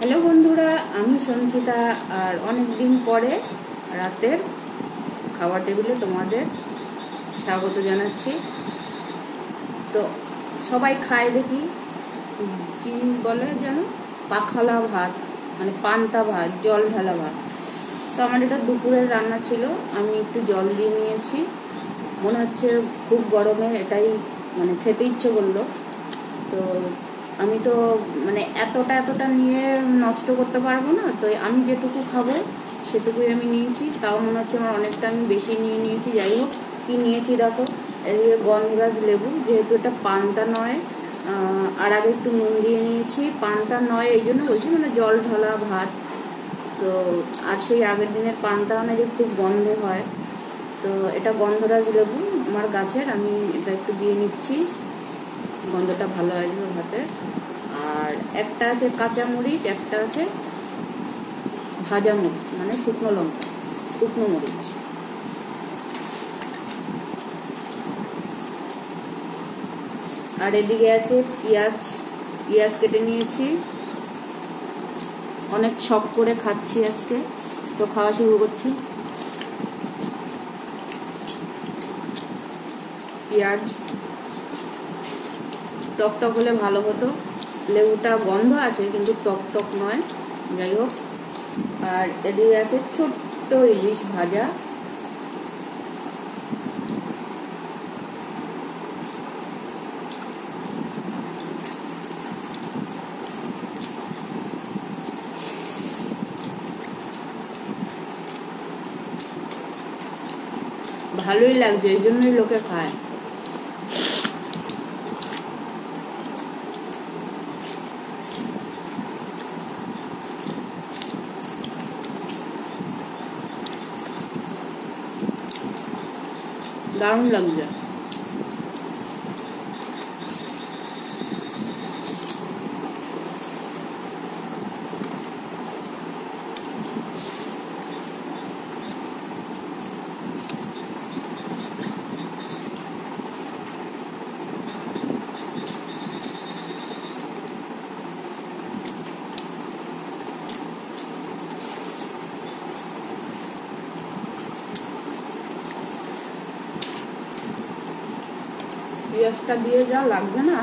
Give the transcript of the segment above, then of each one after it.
Hello বন্ধুরা, আমি সঞ্চিতা। আর অনেক দিন পরে রাতের খাবার টেবিলে তোমাদের স্বাগত জানাচ্ছি। তো সবাই খায় দেখি কি বলে যেন পাখালা ভাত, মানে পান্তা ভাত, জল ঢালা ভাত। তো আমার এটা দুপুরের রান্না ছিল, আমি একটু জল দিয়ে নিয়েছি। মনে হচ্ছে খুব গরমে এটাই মানে খেতে ইচ্ছে করলো। তো আমি তো মানে এতটা নিয়ে নষ্ট করতে পারবো না, তো আমি যেটুকু খাবো সেটুকুই আমি নিয়েছি। তাও মনে হচ্ছে আমার অনেকটা আমি বেশি নিয়েছি। যাই হোক, কি নিয়েছি দেখো, এদিকে গন্ধরাজ লেবু, যেহেতু এটা পান্তা নয়, আর আগে একটু নুন দিয়ে নিয়েছি। পান্তা নয় এই জন্য বলছি, মানে জল ঢালা ভাত। তো আর সেই আগের দিনের পান্তা যে খুব গন্ধ হয়, তো এটা গন্ধরাজ লেবু আমার গাছের, আমি এটা একটু দিয়ে নিচ্ছি, গন্ধটা ভালো আসবে ভাতে। আর একটা আছে কাঁচা মরিচ, একটা আছে ভাজা মরিচ, মানে শুকনো লঙ্কা, শুকনো মরিচ। আর এদিকে আছে পেঁয়াজ কেটে নিয়েছি। অনেক শখ করে খাচ্ছি আজকে, তো খাওয়া শুরু করছি। পেঁয়াজ টক হলে ভালো হতো, লেবুটা গন্ধ আছে কিন্তু টক নয়। যাই হোক, আর এদিকে আছে ছোট্ট ইলিশ ভাজা। ভালোই লাগছে, এই জন্যই লোকে খায়। দারুণ লাগছে। পেঁয়াজটা দিয়ে যা লাগবে না,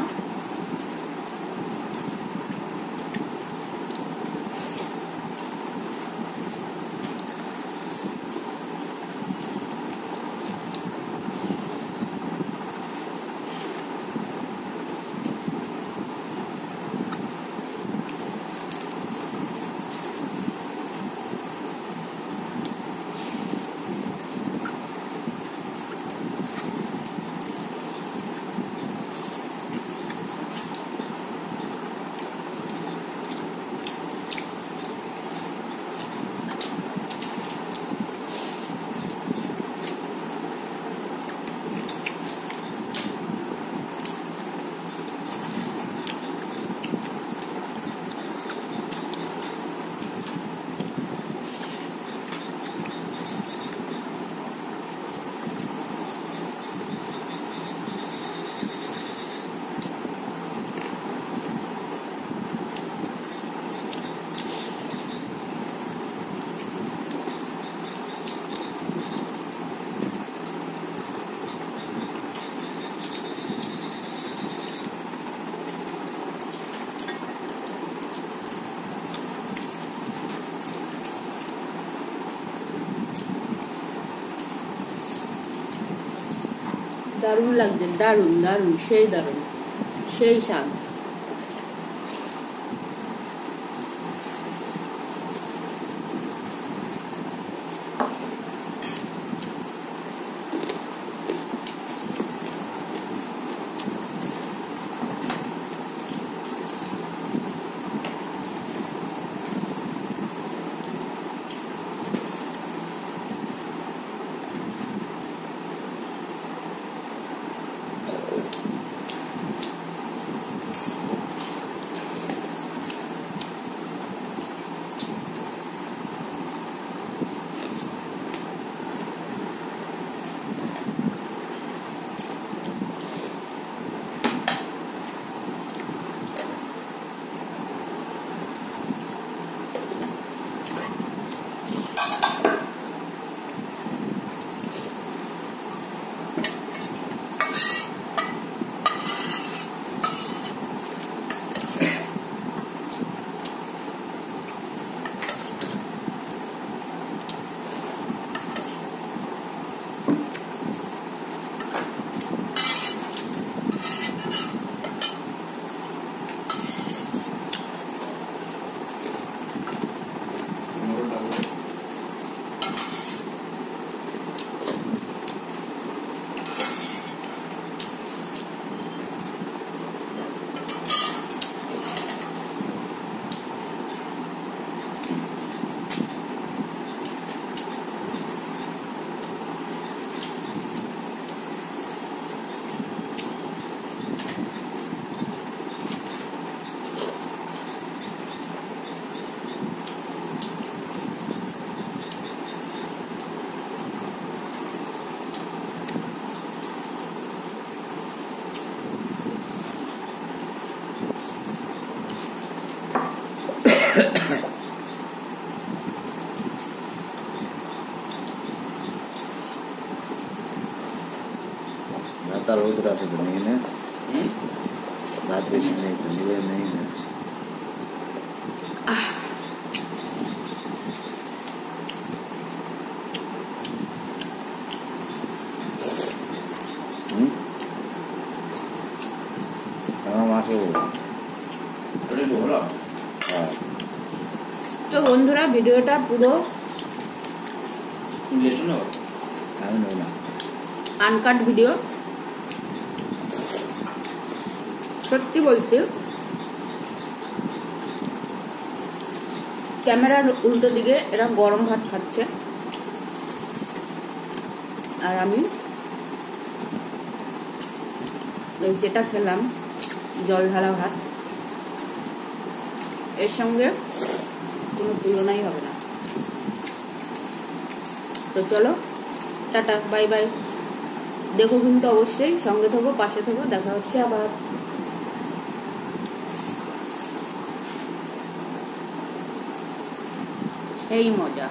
দারুণ লাগছে, দারুণ, সেই দারুণ, সেই স্বাদ। भात रोज रात तो नहीं है भात बेची नहीं तो नहीं है তো বন্ধুরা ভিডিওটা পুরো আনকাট ভিডিও। সত্যি বলছি ক্যামেরার উল্টো দিকে এরা গরম ভাত খাচ্ছে আর আমি যেটা খেলাম জল ঢালা ভাত, এর সঙ্গে কোনো তুলনাই হবে না। তো চলো টাটা, বাই বাই। দেখো কিন্তু অবশ্যই, সঙ্গে থাকো, পাশে থাকো, দেখা হচ্ছে আবার। সেই মজা।